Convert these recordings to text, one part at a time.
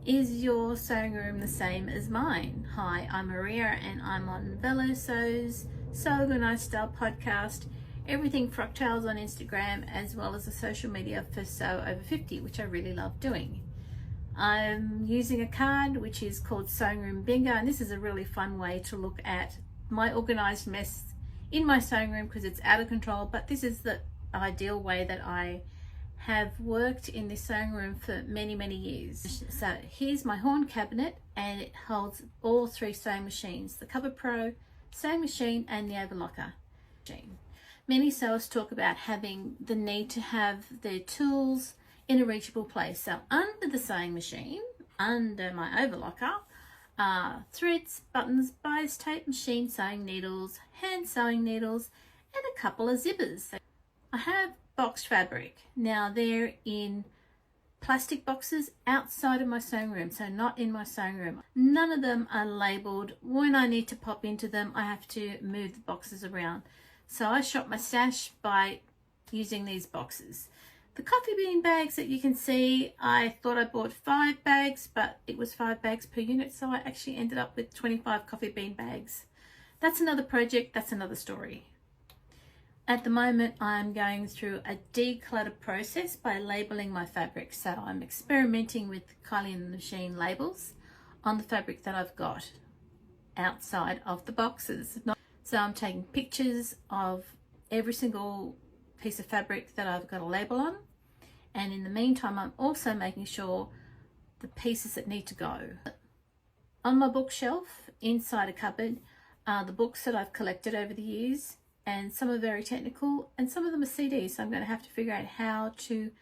Is your sewing room the same as mine? Hi, I'm Maria and I'm on Velo Sews, Sew Organised Style podcast, everything Frocktails on Instagram, as well as the social media for Sew Over 50, which I really love doing. I'm using a card which is called Sewing Room Bingo, and this is a really fun way to look at my organised mess in my sewing room because it's out of control, but this is the ideal way that I have worked in this sewing room for many years. So here's my horn cabinet, and it holds all three sewing machines: the Cover Pro sewing machine and the Overlocker machine. Many sewers talk about having the need to have their tools in a reachable place. So under the sewing machine, under my Overlocker, are threads, buttons, bias tape, machine sewing needles, hand sewing needles, and a couple of zippers. I have boxed fabric. Now they're in plastic boxes outside of my sewing room, so not in my sewing room. None of them are labelled. When I need to pop into them, I have to move the boxes around. So I shop my stash by using these boxes. The coffee bean bags that you can see, I thought I bought 5 bags, but it was 5 bags per unit, so I actually ended up with 25 coffee bean bags. That's another project, that's another story. At the moment, I'm going through a declutter process by labeling my fabric. So I'm experimenting with Kylie and the Machine labels on the fabric that I've got outside of the boxes. So I'm taking pictures of every single piece of fabric that I've got a label on. And in the meantime, I'm also making sure the pieces that need to go. On my bookshelf, inside a cupboard, are the books that I've collected over the years. And some are very technical and some of them are CDs, so I'm going to have to figure out how to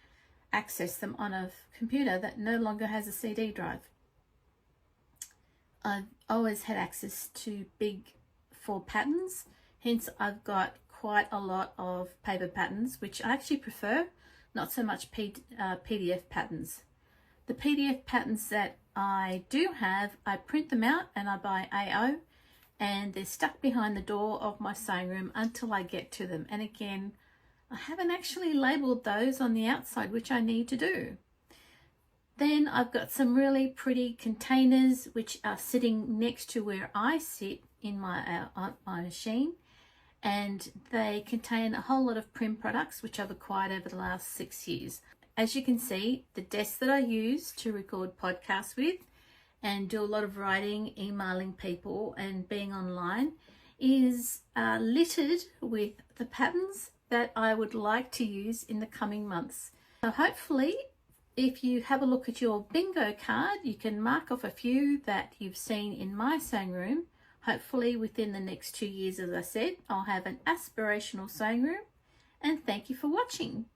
access them on a computer that no longer has a CD drive. I've always had access to big 4 patterns, hence I've got quite a lot of paper patterns, which I actually prefer, not so much PDF patterns. The PDF patterns that I do have, I print them out and I buy AO, and they're stuck behind the door of my sewing room until I get to them. And again, I haven't actually labelled those on the outside, which I need to do. Then I've got some really pretty containers which are sitting next to where I sit in my machine, and they contain a whole lot of Prim products which I've acquired over the last 6 years. As you can see, the desk that I use to record podcasts with and do a lot of writing, emailing people and being online is littered with the patterns that I would like to use in the coming months. So hopefully, if you have a look at your bingo card, you can mark off a few that you've seen in my sewing room. Hopefully within the next 2 years, as I said, I'll have an aspirational sewing room. And thank you for watching.